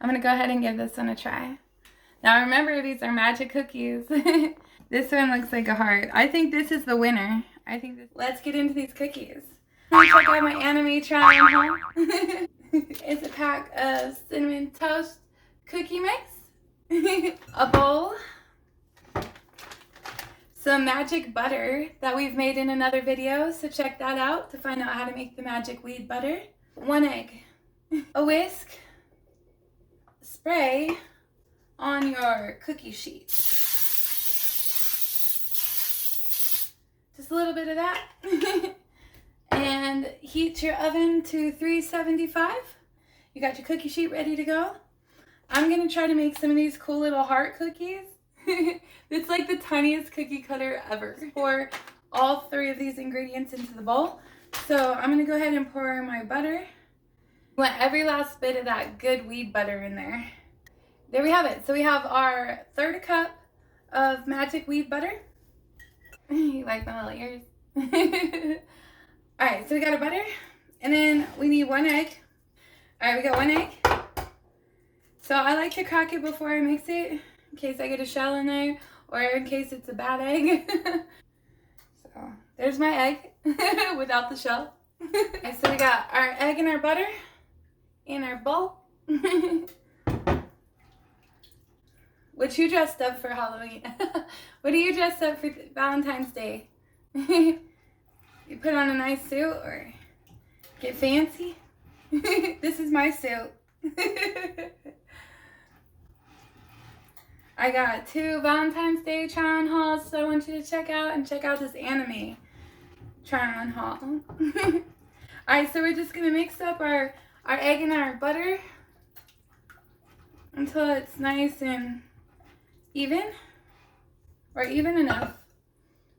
I'm gonna go ahead and give this one a try. Now remember, these are magic cookies. This one looks like a heart. I think this is the winner. Let's get into these cookies. Check out my anime try on haul. It's a pack of cinnamon toast cookie mix, a bowl, some magic butter that we've made in another video, so check that out to find out how to make the magic weed butter. 1 egg, a whisk, spray on your cookie sheet. Just a little bit of that. And heat your oven to 375. You got your cookie sheet ready to go. I'm gonna try to make some of these cool little heart cookies. It's like the tiniest cookie cutter ever. Pour all 3 of these ingredients into the bowl. So I'm gonna go ahead and pour my butter. I want every last bit of that good weed butter in there. There we have it. So we have our 1/3 cup of magic weed butter. You like my little ears? Alright, so we got our butter, and then we need 1 egg. Alright, we got 1 egg. So I like to crack it before I mix it, in case I get a shell in there, or in case it's a bad egg. So there's my egg, without the shell. Okay, so we got our egg and our butter in our bowl. What you dressed up for Halloween? What are you dressed up for Valentine's Day? You put on a nice suit or get fancy? This is my suit. I got 2 Valentine's Day try-on hauls, so I want you to check out, and check out this anime try-on haul. Alright, so we're just going to mix up our egg and our butter until it's nice and even, or even enough.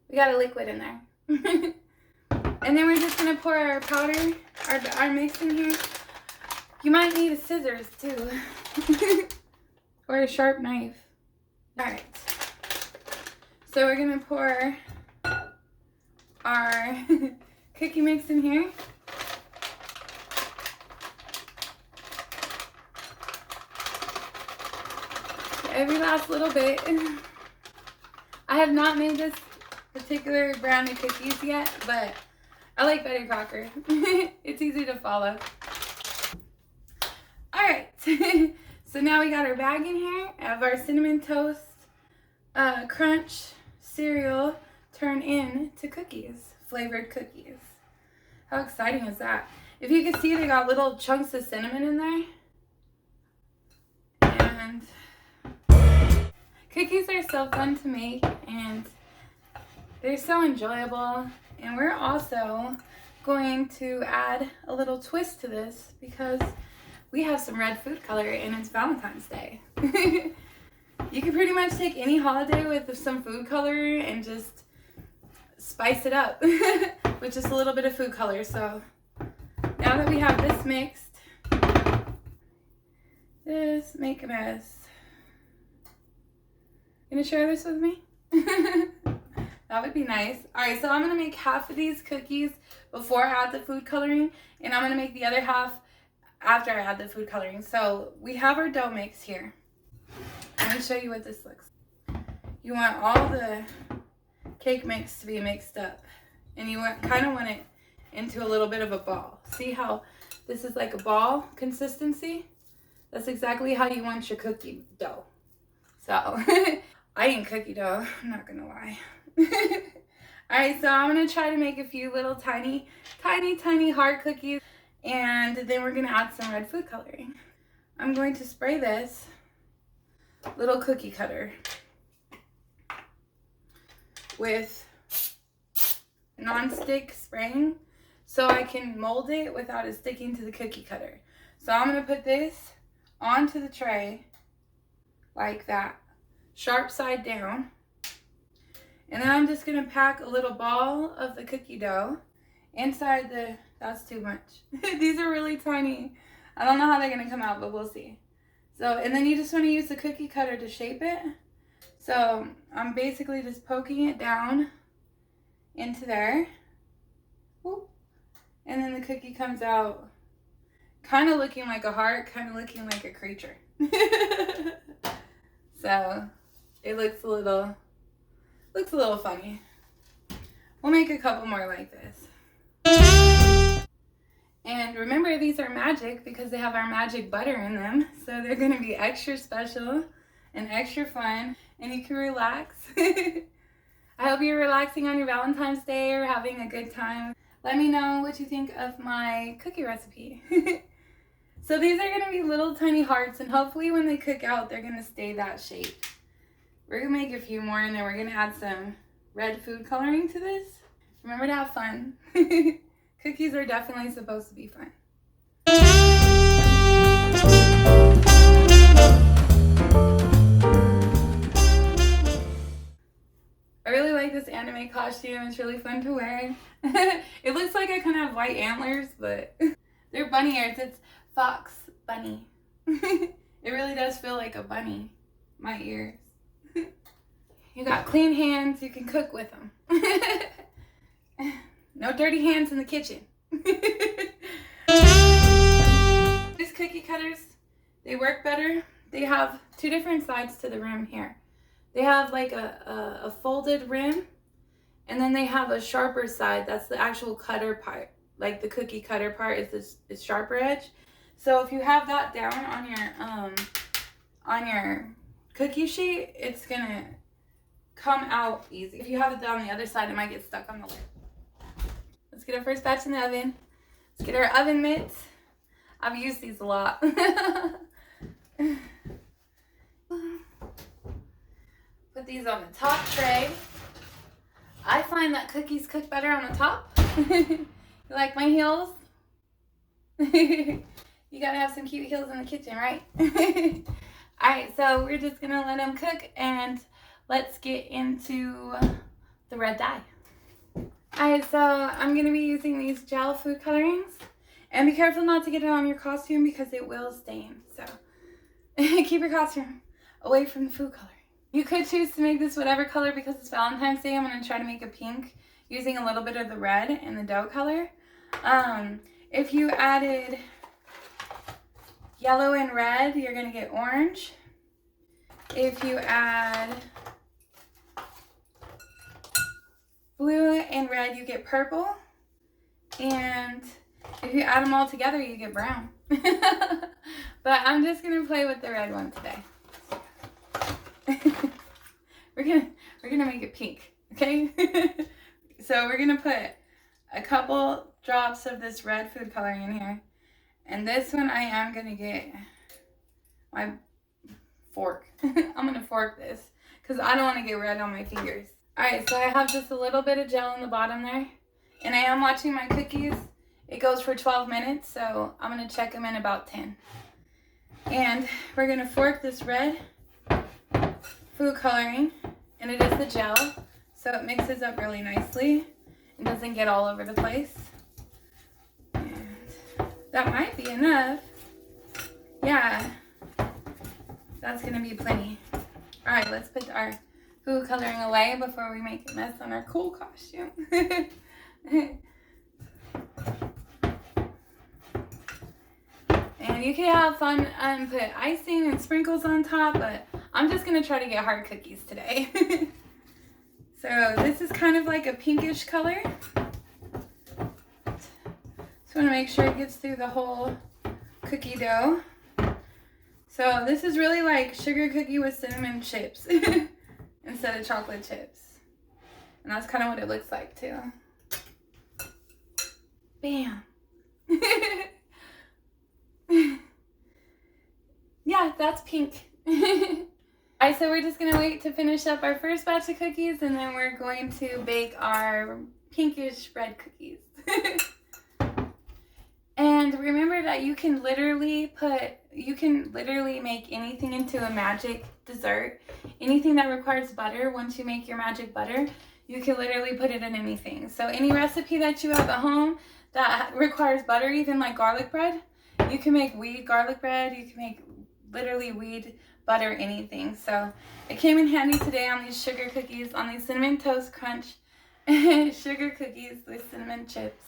We got a liquid in there. And then we're just gonna pour our powder, our mix in here. You might need a scissors too, or a sharp knife. All right. So we're gonna pour our cookie mix in here. Every last little bit. I have not made this particular brand of cookies yet, but I like Betty Crocker. It's easy to follow. Alright, so now we got our bag in here of our cinnamon toast crunch cereal turned into cookies, flavored cookies. How exciting is that? If you can see, they got little chunks of cinnamon in there. And cookies are so fun to make, and they're so enjoyable. And we're also going to add a little twist to this because we have some red food color and it's Valentine's Day. You can pretty much take any holiday with some food color and just spice it up with just a little bit of food color. So now that we have this mixed, just make a mess. Gonna share this with me? That would be nice. Alright, so I'm gonna make half of these cookies before I add the food coloring, and I'm gonna make the other half after I add the food coloring. So we have our dough mix here. Let me show you what this looks like. You want all the cake mix to be mixed up, and you kind of want it into a little bit of a ball. See how this is like a ball consistency? That's exactly how you want your cookie dough. So I ain't cookie dough, I'm not gonna lie. Alright, so I'm gonna try to make a few little tiny heart cookies, and then we're gonna add some red food coloring. I'm going to spray this little cookie cutter with non-stick spraying so I can mold it without it sticking to the cookie cutter. So I'm gonna put this onto the tray like that, sharp side down. And then I'm just gonna pack a little ball of the cookie dough inside the, that's too much. These are really tiny. I don't know how they're gonna come out, but we'll see. So, and then you just wanna use the cookie cutter to shape it. So I'm basically just poking it down into there. Whoop. And then the cookie comes out kind of looking like a heart, kind of looking like a creature. So it looks a little funny. We'll make a couple more like this. And remember, these are magic because they have our magic butter in them. So they're going to be extra special and extra fun, and you can relax. I hope you're relaxing on your Valentine's Day or having a good time. Let me know what you think of my cookie recipe. So these are going to be little tiny hearts, and hopefully when they cook out, they're going to stay that shape. We're going to make a few more, and then we're going to add some red food coloring to this. Remember to have fun. Cookies are definitely supposed to be fun. I really like this anime costume. It's really fun to wear. It looks like I kind of have white antlers, but they're bunny ears. It's fox bunny. It really does feel like a bunny. My ears. You got clean hands. You can cook with them. No dirty hands in the kitchen. These cookie cutters, they work better. They have two different sides to the rim here. They have like a folded rim, and then they have a sharper side. That's the actual cutter part. Like the cookie cutter part is this sharper edge. So if you have that down on your cookie sheet, it's gonna come out easy. If you have it down the other side, it might get stuck on the lid. Let's get our first batch in the oven. Let's get our oven mitts. I've used these a lot. Put these on the top tray. I find that cookies cook better on the top. You like my heels? You gotta have some cute heels in the kitchen, right? Alright, so we're just gonna let them cook, and let's get into the red dye. Alright, so I'm going to be using these gel food colorings. And be careful not to get it on your costume because it will stain. So keep your costume away from the food coloring. You could choose to make this whatever color because it's Valentine's Day. I'm going to try to make a pink using a little bit of the red and the dough color. If you added yellow and red, you're going to get orange. If you add blue and red, you get purple. And if you add them all together, you get brown. But I'm just going to play with the red one today. We're gonna make it pink, okay? So we're going to put a couple drops of this red food coloring in here. And this one I am going to get my fork. I'm going to fork this because I don't want to get red on my fingers. Alright, so I have just a little bit of gel on the bottom there. And I am watching my cookies. It goes for 12 minutes, so I'm going to check them in about 10. And we're going to fork this red food coloring. And it is the gel, so it mixes up really nicely and doesn't get all over the place. And that might be enough. Yeah, that's going to be plenty. Alright, let's put our food coloring away before we make a mess on our cool costume. And you can have fun and put icing and sprinkles on top, but I'm just going to try to get hard cookies today. So this is kind of like a pinkish color. Just want to make sure it gets through the whole cookie dough. So this is really like sugar cookie with cinnamon chips instead of chocolate chips. And that's kind of what it looks like too. Bam. Yeah, that's pink. Alright, so we're just going to wait to finish up our first batch of cookies, and then we're going to bake our pinkish red cookies. And remember that you can literally make anything into a magic dessert. Anything that requires butter, once you make your magic butter, you can literally put it in anything. So any recipe that you have at home that requires butter, even like garlic bread, you can make wheat garlic bread, you can make literally wheat butter, anything. So it came in handy today on these sugar cookies, on these Cinnamon Toast Crunch sugar cookies with cinnamon chips.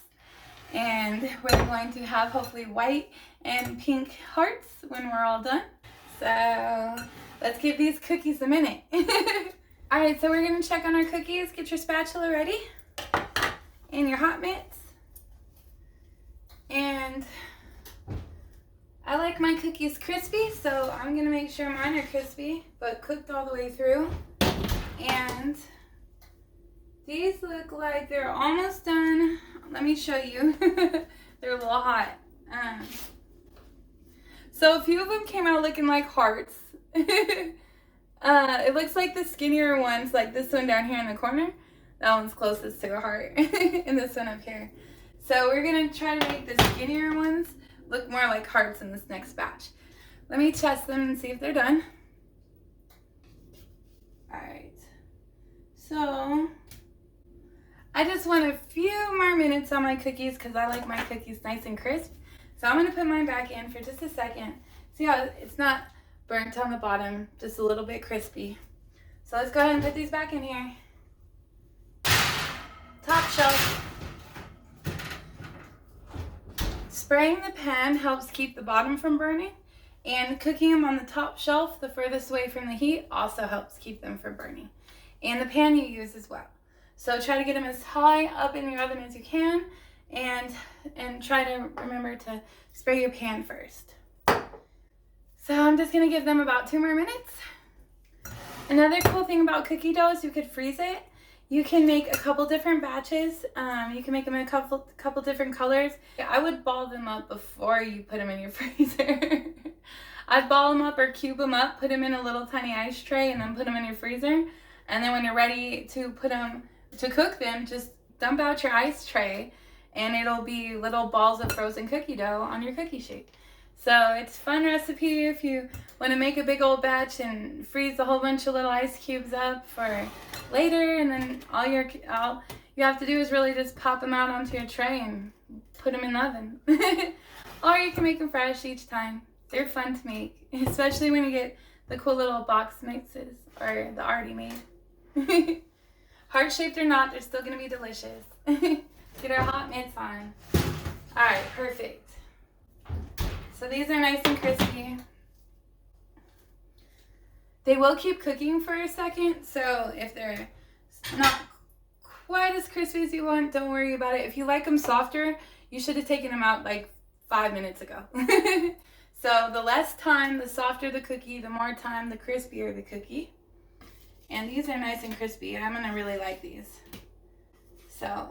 And we're going to have hopefully white and pink hearts when we're all done. So let's give these cookies a minute. All right, so we're gonna check on our cookies. Get your spatula ready and your hot mitts. And I like my cookies crispy, so I'm gonna make sure mine are crispy, but cooked all the way through. And these look like they're almost done. Let me show you. They're a little hot. So a few of them came out looking like hearts. It looks like the skinnier ones, like this one down here in the corner. That one's closest to a heart. And this one up here. So we're gonna try to make the skinnier ones look more like hearts in this next batch. Let me test them and see if they're done. Alright. So I just want a few more minutes on my cookies because I like my cookies nice and crisp. So I'm going to put mine back in for just a second. See how it's not burnt on the bottom, just a little bit crispy. So let's go ahead and put these back in here. Top shelf. Spraying the pan helps keep the bottom from burning, and cooking them on the top shelf, the furthest away from the heat, also helps keep them from burning. And the pan you use as well. So try to get them as high up in your oven as you can, and try to remember to spray your pan first. So I'm just gonna give them about 2 more minutes. Another cool thing about cookie dough is you could freeze it. You can make a couple different batches. You can make them in a couple different colors. I would ball them up before you put them in your freezer. I'd ball them up or cube them up, put them in a little tiny ice tray, and then put them in your freezer. And then when you're ready to cook them, just dump out your ice tray, and it'll be little balls of frozen cookie dough on your cookie sheet. So it's a fun recipe if you want to make a big old batch and freeze a whole bunch of little ice cubes up for later, and then all you have to do is really just pop them out onto your tray and put them in the oven. Or you can make them fresh each time. They're fun to make, especially when you get the cool little box mixes or the already made. Heart-shaped or not, they're still going to be delicious. Get our hot mitts on. Alright, perfect. So these are nice and crispy. They will keep cooking for a second, so if they're not quite as crispy as you want, don't worry about it. If you like them softer, you should have taken them out like 5 minutes ago. So the less time, the softer the cookie, the more time, the crispier the cookie. And these are nice and crispy. I'm gonna really like these. So,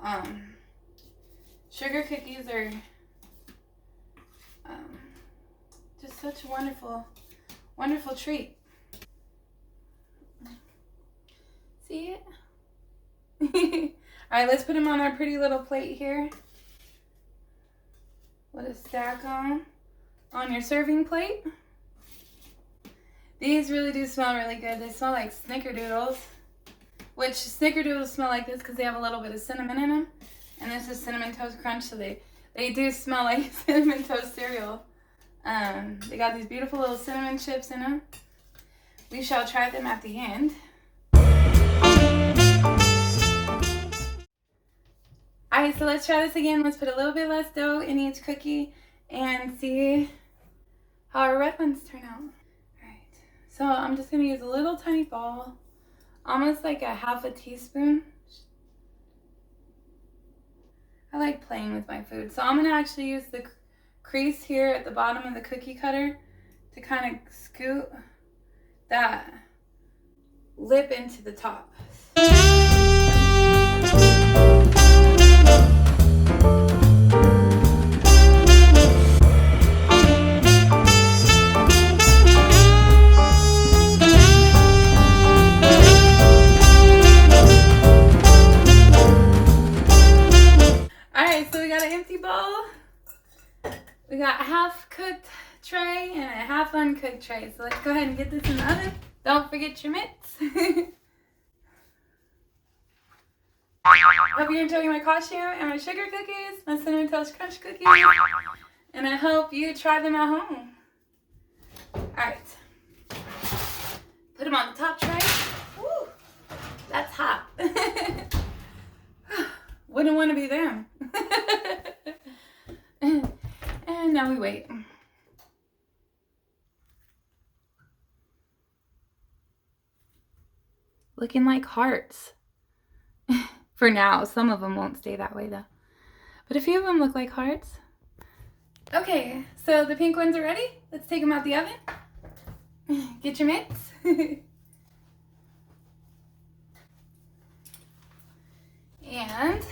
sugar cookies are just such a wonderful, wonderful treat. See it? Alright, let's put them on our pretty little plate here. Let us stack on your serving plate. These really do smell really good. They smell like snickerdoodles, which snickerdoodles smell like this because they have a little bit of cinnamon in them. And this is Cinnamon Toast Crunch, so they do smell like Cinnamon Toast cereal. They got these beautiful little cinnamon chips in them. We shall try them at the end. Alright, so let's try this again. Let's put a little bit less dough in each cookie and see how our red ones turn out. Alright, so I'm just going to use a little tiny ball, almost like a half a teaspoon. I like playing with my food. So I'm going to actually use the crease here at the bottom of the cookie cutter to kind of scoot that lip into the top. We got a half cooked tray and a half uncooked tray. So let's go ahead and get this in the oven. Don't forget your mitts. Hope you're enjoying my costume and my sugar cookies, my Cinnamon Toast Crunch cookies. And I hope you try them at home. Alright. Put them on the top tray. Woo! That's hot. Wouldn't want to be them. wait. Looking like hearts. For now, some of them won't stay that way though. But a few of them look like hearts. Okay, so the pink ones are ready. Let's take them out the oven. Get your mitts. And,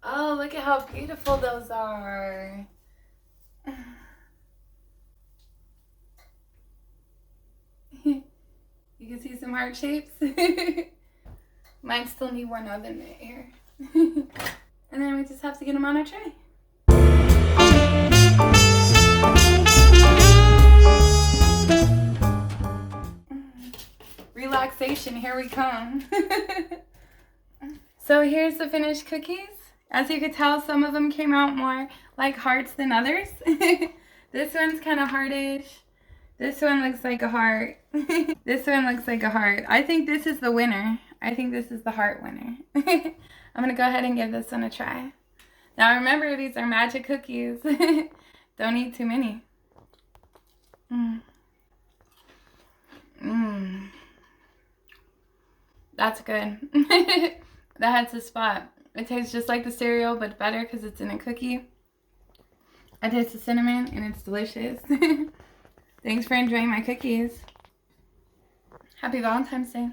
oh, look at how beautiful those are. You can see some heart shapes. Mine still need one oven mitt here. And then we just have to get them on a tray. Relaxation, here we come. So here's the finished cookies. As you could tell, some of them came out more like hearts than others. This one's kind of heartish. This one looks like a heart. This one looks like a heart. I think this is the winner. I think this is the heart winner. I'm gonna go ahead and give this one a try. Now remember, these are magic cookies. Don't eat too many. That's good. That hits the spot. It tastes just like the cereal, but better because it's in a cookie. I taste the cinnamon and it's delicious. Thanks for enjoying my cookies. Happy Valentine's Day.